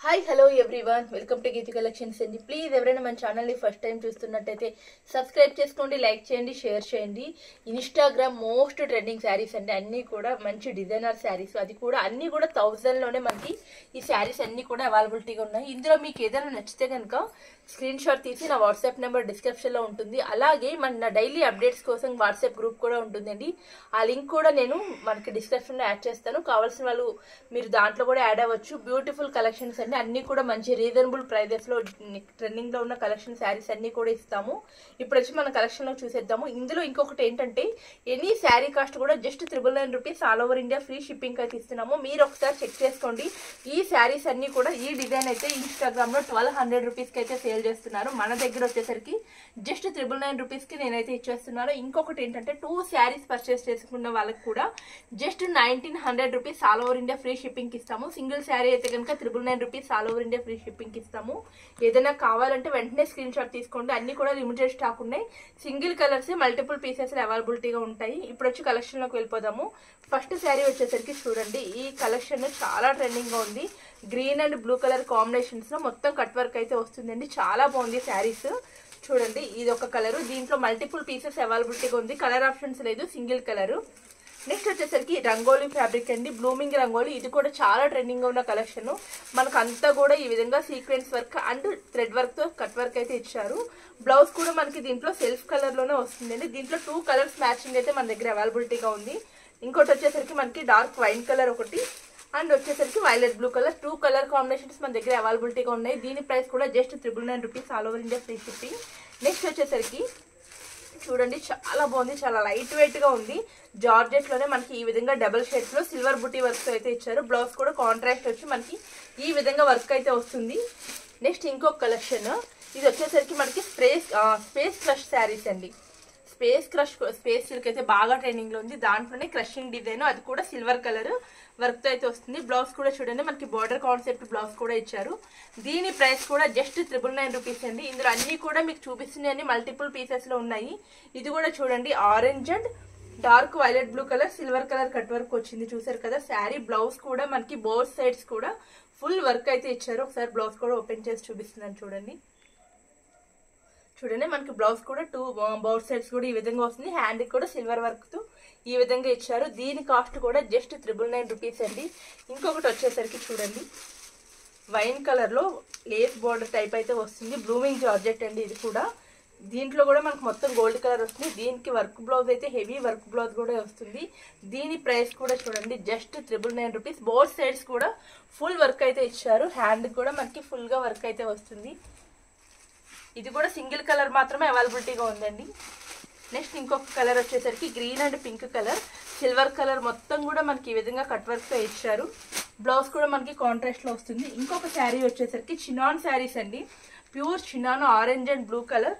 Hi hello everyone welcome to Geethi collections అండి. Please ఎవరైనా మన ఛానల్ని ఫస్ట్ టైం చూస్తున్నట్టయితే సబ్స్క్రైబ్ చేసుకోండి, లైక్ చేయండి, షేర్ చేయండి. ఇన్స్టాగ్రామ్ మోస్ట్ ట్రెండింగ్ శారీస్ అండి, అన్నీ కూడా మంచి డిజైనర్ శారీస్, అది కూడా అన్నీ కూడా 1000లోనే మనకి ఈ శారీస్ అన్నీ కూడా అవైలబిలిటీగా ఉన్నాయి. ఇందులో మీకు ఏదైనా నచ్చితే కనుక స్క్రీన్ షాట్ తీసి నా వాట్సాప్ నెంబర్ డిస్క్రిప్షన్లో ఉంటుంది. అలాగే మన డైలీ అప్డేట్స్ కోసం వాట్సాప్ గ్రూప్ కూడా ఉంటుందండి. ఆ లింక్ కూడా నేను మనకి డిస్క్రిప్షన్లో యాడ్ చేస్తాను. కావాల్సిన వాళ్ళు మీరు దాంట్లో కూడా యాడ్ అవ్వచ్చు. బ్యూటిఫుల్ కలెక్షన్స్ అన్ని కూడా మంచి రీజనబుల్ ప్రైజెస్ లో ట్రెండింగ్ లో ఉన్న కలెక్షన్ శారీస్ అన్ని కూడా ఇస్తాము. ఇప్పుడు వచ్చి మన కలెక్షన్ లో చూసేద్దాము. ఇందులో ఇంకొకటి ఏంటంటే ఎనీ శారీ కాస్ట్ కూడా just 999 rupees all over India free shipping అయితే ఇస్తున్నాము. మీరు ఒకసారి చెక్ చేసుకోండి. ఈ శారీస్ అన్ని కూడా ఈ డిజైన్ అయితే ఇన్స్టాగ్రామ్ లో 1200 రూపీస్ కి అయితే సేల్ చేస్తున్నారు. మన దగ్గర వచ్చేసరికి జస్ట్ 999 రూపీస్ కి నేనైతే ఇచ్చేస్తున్నాను. ఇంకొకటి ఏంటంటే 2 శారీస్ పర్చేస్ చేసుకున్న వాళ్ళకి కూడా just 1900 rupees all over India free shipping ఇస్తాము. సింగిల్ శారీ అయితే కనుక 999 rupees all over India free shipping ఇస్తాము. ఏదైనా కావాలంటే వెంటనే స్క్రీన్ షాట్ తీసుకోండి. అన్ని కూడా లిమిటెడ్ స్టాక్ ఉన్నాయి. సింగిల్ కలర్స్ మల్టిపుల్ పీసెస్ అవైలబిలిటీగా ఉంటాయి. ఇప్పుడు వచ్చి కలెక్షన్ లోకి వెళ్ళిపోదాము. ఫస్ట్ శారీ వచ్చేసరికి చూడండి, ఈ కలెక్షన్ చాలా ట్రెండింగ్ గా ఉంది. Green and blue colour combinations లో మొత్తం కట్ వర్క్ అయితే వస్తుందండి. చాలా బాగుంది శారీస్. చూడండి, ఇది ఒక కలర్, దీంట్లో మల్టిపుల్ పీసెస్ అవైలబిలిటీగా ఉంది. కలర్ ఆప్షన్స్ లేదు, సింగిల్ కలర్. నెక్స్ట్ వచ్చేసరికి రంగోలీ ఫ్యాబ్రిక్ అండి, బ్లూమింగ్ రంగోలీ. ఇది కూడా చాలా ట్రెండింగ్ గా ఉన్న కలెక్షన్. మనకు అంతా కూడా ఈ విధంగా sequence work and thread work తో కట్ వర్క్ అయితే ఇచ్చారు. బ్లౌజ్ కూడా మనకి దీంట్లో సెల్ఫ్ కలర్ లోనే వస్తుందండి. దీంట్లో 2 కలర్స్ మ్యాచింగ్ అయితే మన దగ్గర అవైలబిలిటీగా ఉంది. ఇంకోటి వచ్చేసరికి మనకి డార్క్ వైన్ కలర్ ఒకటి అండ్ వచ్చేసరికి violet blue colour, 2 colour combinations మన దగ్గర అవైలబిలిటీగా ఉన్నాయి. దీని ప్రైస్ కూడా just 999 rupees all over India free shipping. Next వచ్చేసరికి చూడండి, చాలా బాగుంది, చాలా లైట్ వెయిట్ గా ఉంది. జార్జెట్ లోనే మనకి ఈ విధంగా డబుల్ షేడ్స్ లో సిల్వర్ బుటీ వర్క్ అయితే ఇచ్చారు. బ్లౌజ్ కూడా కాంట్రాస్ట్ వచ్చి మనకి ఈ విధంగా వర్క్ అయితే వస్తుంది. నెక్స్ట్ ఇంకొక కలెక్షన్, ఇది వచ్చేసరికి మనకి స్పేస్ క్రష్ శారీస్ అండి. స్పేస్ సిల్క్ అయితే బాగా ట్రెండింగ్ లో ఉంది. దాంట్లోనే క్రషింగ్ డిజైన్, అది కూడా సిల్వర్ కలర్ వర్క్ తో అయితే వస్తుంది. బ్లౌజ్ కూడా చూడండి, మనకి బోర్డర్ కాన్సెప్ట్ బ్లౌజ్ కూడా ఇచ్చారు. దీని ప్రైస్ కూడా జస్ట్ 999 రూపీస్ అండి. ఇందులో అన్ని కూడా మీకు చూపిస్తున్నాయి, మల్టిపుల్ పీసెస్ లో ఉన్నాయి. ఇది కూడా చూడండి, orange and dark violet blue colour silver colour cut work వచ్చింది. చూసారు కదా, శారీ బ్లౌజ్ కూడా మనకి బోత్ సైడ్స్ కూడా ఫుల్ వర్క్ అయితే ఇచ్చారు. ఒకసారి బ్లౌజ్ కూడా ఓపెన్ చేసి చూపిస్తున్నాను చూడండి. చూడండి, మనకి బ్లౌజ్ కూడా 2 బోత్ సైడ్స్ కూడా ఈ విధంగా వస్తుంది. హ్యాండ్ కూడా సిల్వర్ వర్క్ తో ఈ విధంగా ఇచ్చారు. దీని కాస్ట్ కూడా జస్ట్ 999 రూపీస్ అండి. ఇంకొకటి వచ్చేసరికి చూడండి, వైన్ కలర్ లో లేస్ బోర్డర్ టైప్ అయితే వస్తుంది. బ్లూమింగ్ జార్జెట్ అండి ఇది కూడా. దీంట్లో కూడా మనకు మొత్తం గోల్డ్ కలర్ వస్తుంది. దీనికి వర్క్ బ్లౌజ్ అయితే హెవీ వర్క్ బ్లౌజ్ కూడా వస్తుంది. దీని ప్రైస్ కూడా చూడండి జస్ట్ 999 రూపీస్. బోత్ సైడ్స్ కూడా ఫుల్ వర్క్ అయితే ఇచ్చారు. హ్యాండ్ కూడా మనకి ఫుల్ గా వర్క్ అయితే వస్తుంది. ఇది కూడా సింగిల్ కలర్ మాత్రమే అవైలబిలిటీగా ఉందండి. నెక్స్ట్ ఇంకొక కలర్ వచ్చేసరికి green and pink colour, silver colour మొత్తం కూడా మనకి ఈ విధంగా కట్ వర్క్ తో ఇచ్చారు. బ్లౌజ్ కూడా మనకి కాంట్రాస్ట్ లో వస్తుంది. ఇంకొక శారీ వచ్చేసరికి చినాన్ శారీస్ అండి, pure chinon orange and blue colour.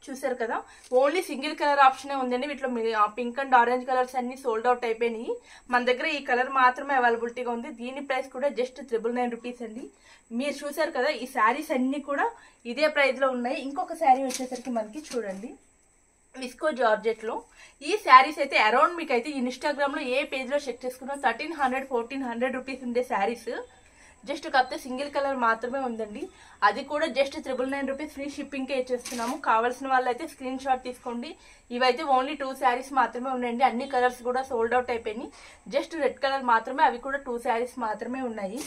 చూసారు కదా, ఓన్లీ సింగిల్ కలర్ ఆప్షనే ఉందండి. వీటిలో పింక్ అండ్ ఆరెంజ్ కలర్స్ అన్ని సోల్డ్ అవుట్ అయిపోయినాయి. మన దగ్గర ఈ కలర్ మాత్రమే అవైలబిలిటీగా ఉంది. దీని ప్రైస్ కూడా జస్ట్ 999 రూపీస్ అండి. మీరు చూసారు కదా, ఈ శారీస్ అన్ని కూడా ఇదే ప్రైస్ లో ఉన్నాయి. ఇంకొక శారీ వచ్చేసరికి మనకి చూడండి, విస్కో జార్జెట్ లో ఈ శారీస్ అయితే అరౌండ్ మీకు అయితే ఇన్స్టాగ్రామ్ లో ఏ పేజ్ లో చెక్ చేసుకున్నా 1300-1400 రూపీస్ ఉండే శారీస్. జస్ట్ కాకపోతే సింగిల్ కలర్ మాత్రమే ఉందండి. అది కూడా జస్ట్ 999 రూపీస్ ఫ్రీ షిప్పింగ్ కే ఇచ్చేస్తున్నాము. కావాల్సిన వాళ్ళు అయితే స్క్రీన్ షాట్ తీసుకోండి. ఇవైతే ఓన్లీ 2 శారీస్ మాత్రమే ఉన్నాయండి. అన్ని కలర్స్ కూడా సోల్డ్ అవుట్ అయిపోయినాయి. జస్ట్ రెడ్ కలర్ మాత్రమే, అవి కూడా 2 శారీస్ మాత్రమే ఉన్నాయి.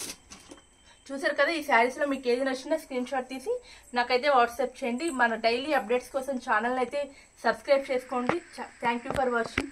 చూసారు కదా, ఈ శారీస్ లో మీకు ఏది నచ్చినా స్క్రీన్ షాట్ తీసి నాకైతే వాట్సాప్ చేయండి. మన డైలీ అప్డేట్స్ కోసం ఛానల్ అయితే సబ్స్క్రైబ్ చేసుకోండి. Thank you for watching.